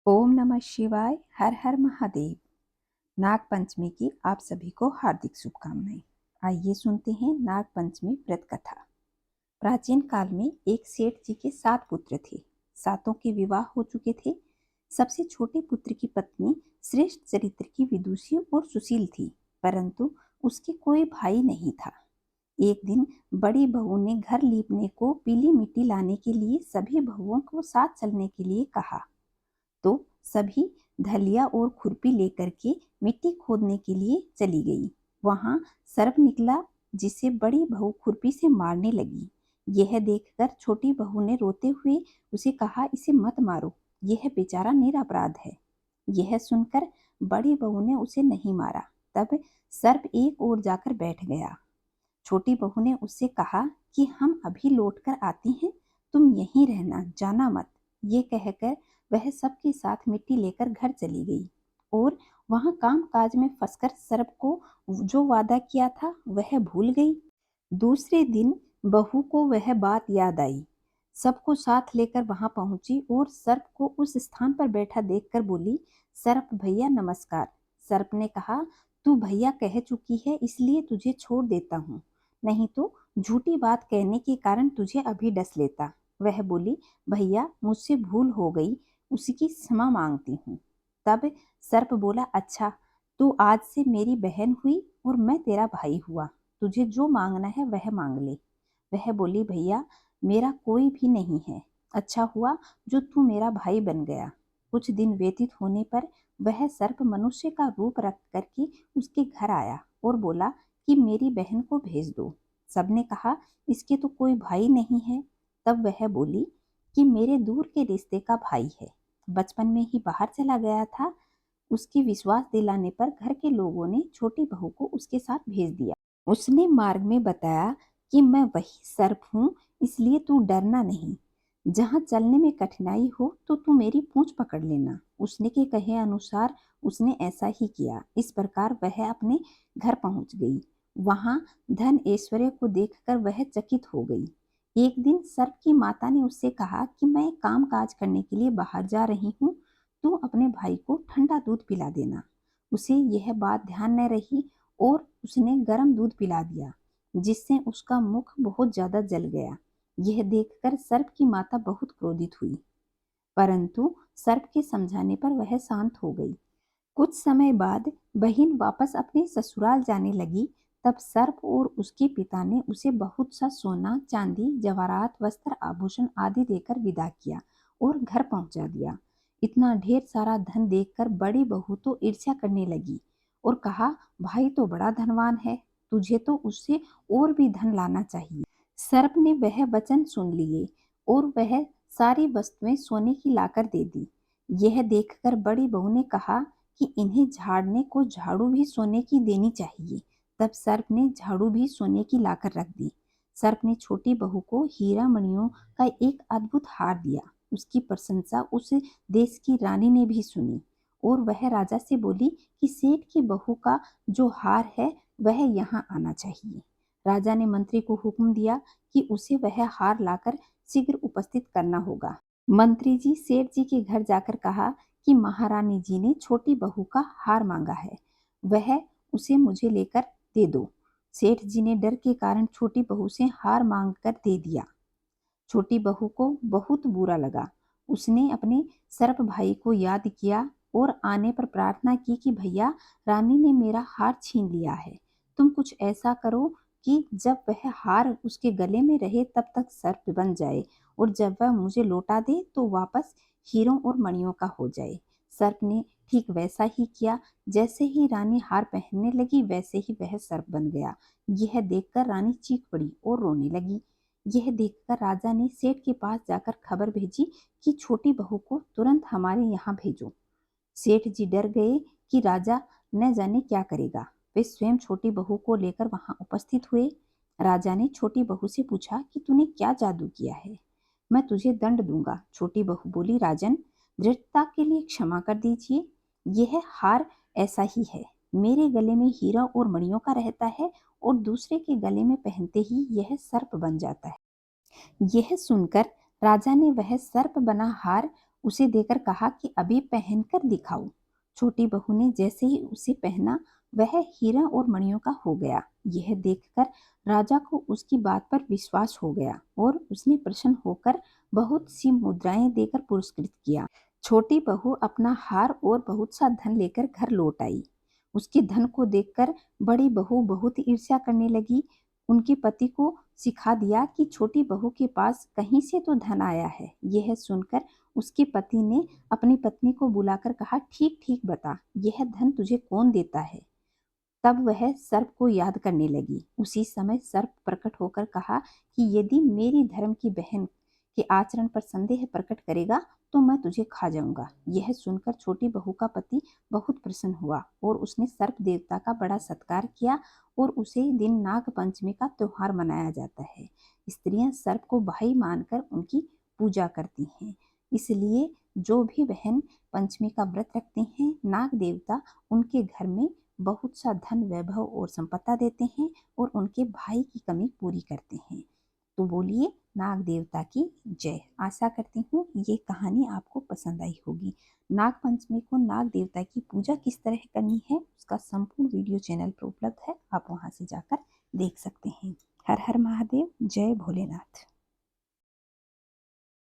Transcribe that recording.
ओम नमः शिवाय। हर हर महादेव। नाग पंचमी की आप सभी को हार्दिक शुभकामनाएं। आइए सुनते हैं नाग पंचमी व्रत कथा। प्राचीन काल में एक सेठ जी के 7 पुत्र थे। सातों के विवाह हो चुके थे। सबसे छोटे पुत्र की पत्नी श्रेष्ठ चरित्र की विदुषी और सुशील थी, परंतु उसके कोई भाई नहीं था। एक दिन बड़ी बहू ने घर लीपने को पीली मिट्टी लाने के लिए सभी बहुओं को साथ चलने के लिए कहा, तो सभी धलिया और खुरपी लेकर के मिट्टी खोदने के लिए चली गई। वहां सर्प निकला, जिसे बड़ी बहू खुरपी से मारने लगी। यह देखकर छोटी बहू ने रोते हुए उसे कहा, इसे मत मारो, यह बेचारा निरपराध है। यह सुनकर बड़ी बहू ने उसे नहीं मारा। तब सर्प एक ओर जाकर बैठ गया। छोटी बहू ने उससे कहा कि हम अभी लौट कर आती हैं, तुम यहीं रहना, जाना मत। ये कहकर वह सबके साथ मिट्टी लेकर घर चली गई और वहां काम काज में फंसकर सर्प को जो वादा किया था वह भूल गई। दूसरे दिन बहू को वह बात याद आई। सबको साथ लेकर वहां पहुंची और सर्प को उस स्थान पर बैठा देखकर बोली, सर्प भैया नमस्कार। सर्प ने कहा, तू भैया कह चुकी है इसलिए तुझे छोड़ देता हूँ, नहीं तो झूठी बात कहने के कारण तुझे अभी डस लेता। वह बोली, भैया मुझसे भूल हो गई, उसकी क्षमा मांगती हूँ। तब सर्प बोला, अच्छा, तू आज से मेरी बहन हुई और मैं तेरा भाई हुआ, तुझे जो मांगना है वह मांग ले। वह बोली, भैया मेरा कोई भी नहीं है, अच्छा हुआ जो तू मेरा भाई बन गया। कुछ दिन व्यतीत होने पर वह सर्प मनुष्य का रूप रख करके उसके घर आया और बोला कि मेरी बहन को भेज दो। सबने कहा, इसके तो कोई भाई नहीं है। तब वह बोली कि मेरे दूर के रिश्ते का भाई है, बचपन में ही बाहर चला गया था। उसके विश्वास दिलाने पर घर के लोगों ने छोटी बहू को उसके साथ भेज दिया। उसने मार्ग में बताया कि मैं वही सर्प हूँ, इसलिए तू डरना नहीं। जहाँ चलने में कठिनाई हो तो तू मेरी पूंछ पकड़ लेना। उसने के कहे अनुसार उसने ऐसा ही किया। इस प्रकार वह अपने घर पहुंच गई। वहां धन ऐश्वर्य को देखकर वह चकित हो गई। एक दिन सर्प की माता ने उससे कहा कि मैं काम काज करने के लिए बाहर जा रही हूँ, तू अपने भाई को ठंडा दूध पिला देना। उसे यह बात ध्यान न रही और उसने गर्म दूध पिला दिया, जिससे उसका मुख बहुत ज्यादा जल गया। यह देखकर सर्प की माता बहुत क्रोधित हुई, परंतु सर्प के समझाने पर वह शांत हो गई। कुछ समय बाद बहन वापस अपने ससुराल जाने लगी। तब सर्प और उसके पिता ने उसे बहुत सा सोना चांदी जवाहरात वस्त्र आभूषण आदि देकर विदा किया और घर पहुंचा दिया। इतना ढेर सारा धन देखकर बड़ी बहू तो ईर्ष्या करने लगी और कहा, भाई तो बड़ा धनवान है, तुझे तो उससे और भी धन लाना चाहिए। सर्प ने वह वचन सुन लिए और वह सारी वस्तुएं सोने की लाकर दे दी। यह देखकर बड़ी बहू ने कहा कि इन्हें झाड़ने को झाड़ू भी सोने की देनी चाहिए। तब सर्प ने झाड़ू भी सोने की लाकर रख दी। सर्प ने छोटी बहू को हीरा मणियों का एक अद्भुत हार दिया। उसकी प्रशंसा उस देश की रानी ने भी सुनी और वह राजा से बोली कि सेठ की बहू का जो हार है वह यहाँ आना चाहिए। राजा ने मंत्री को हुक्म दिया कि उसे वह हार लाकर शीघ्र उपस्थित करना होगा। मंत्री जी सेठ जी के घर जाकर कहा कि महारानी जी ने छोटी बहू का हार मांगा है, वह उसे मुझे लेकर दे दो। सेठ जी ने डर के कारण छोटी बहू से हार मांग कर दे दिया। छोटी बहू को बहुत बुरा लगा। उसने अपने सर्प भाई को याद किया और आने पर प्रार्थना की कि भैया, रानी ने मेरा हार छीन लिया है, तुम कुछ ऐसा करो कि जब वह हार उसके गले में रहे तब तक सर्प बन जाए और जब वह मुझे लौटा दे तो वापस हीरों और मणियों का हो जाए। सर्प ने ठीक वैसा ही किया। जैसे ही रानी हार पहनने लगी वैसे ही वह सर्प बन गया। यह देखकर रानी चीख पड़ी और रोने लगी। यह देखकर राजा ने सेठ के पास जाकर खबर भेजी कि छोटी बहू को तुरंत हमारे यहाँ भेजो। सेठ जी डर गए कि राजा न जाने क्या करेगा। वे स्वयं छोटी बहू को लेकर वहां उपस्थित हुए। राजा ने छोटी बहू से पूछा कि तूने क्या जादू किया है, मैं तुझे दंड दूंगा। छोटी बहू बोली, राजन, दृढ़ता के लिए क्षमा कर दीजिए, यह हार ऐसा ही है, मेरे गले में हीरा और मणियों का रहता है और दूसरे के गले में पहनते ही यह सर्प बन जाता है। यह सुनकर राजा ने वह सर्प बना हार उसे देकर कहा कि अभी पहनकर दिखाओ। छोटी बहू ने जैसे ही उसे पहना वह हीरा और मणियों का हो गया। यह देखकर राजा को उसकी बात पर विश्वास हो गया और उसने प्रसन्न होकर बहुत सी मुद्राएं देकर पुरस्कृत किया। छोटी बहू अपना हार और बहुत सा धन लेकर घर लौट आई। उसके धन को देखकर बड़ी बहू बहुत ईर्ष्या करने लगी। उनके पति को सिखा दिया कि छोटी बहू के पास कहीं से तो धन आया है। यह सुनकर उसके पति ने अपनी पत्नी को बुलाकर कहा, ठीक ठीक बता, यह धन तुझे कौन देता है। तब वह सर्प को याद करने लगी। उसी समय सर्प प्रकट होकर कहा कि यदि मेरी धर्म की बहन के आचरण पर संदेह प्रकट करेगा तो मैं तुझे खा जाऊंगा। यह सुनकर छोटी बहू का पति बहुत प्रसन्न हुआ और उसने सर्प देवता का बड़ा सत्कार किया और उसे दिन नाग पंचमी का त्योहार मनाया जाता है। स्त्रियां सर्प को भाई मानकर उनकी पूजा करती हैं। इसलिए जो भी बहन पंचमी का व्रत रखती हैं, नाग देवता उनके घर में बहुत सा धन वैभव और संपत्ति देते हैं और उनके भाई की कमी पूरी करते हैं। तो बोलिए नाग देवता की जय। आशा करती हूँ ये कहानी आपको पसंद आई होगी। नाग पंचमी को नाग देवता की पूजा किस तरह करनी है उसका संपूर्ण वीडियो चैनल पर उपलब्ध है, आप वहां से जाकर देख सकते हैं। हर हर महादेव, जय भोलेनाथ।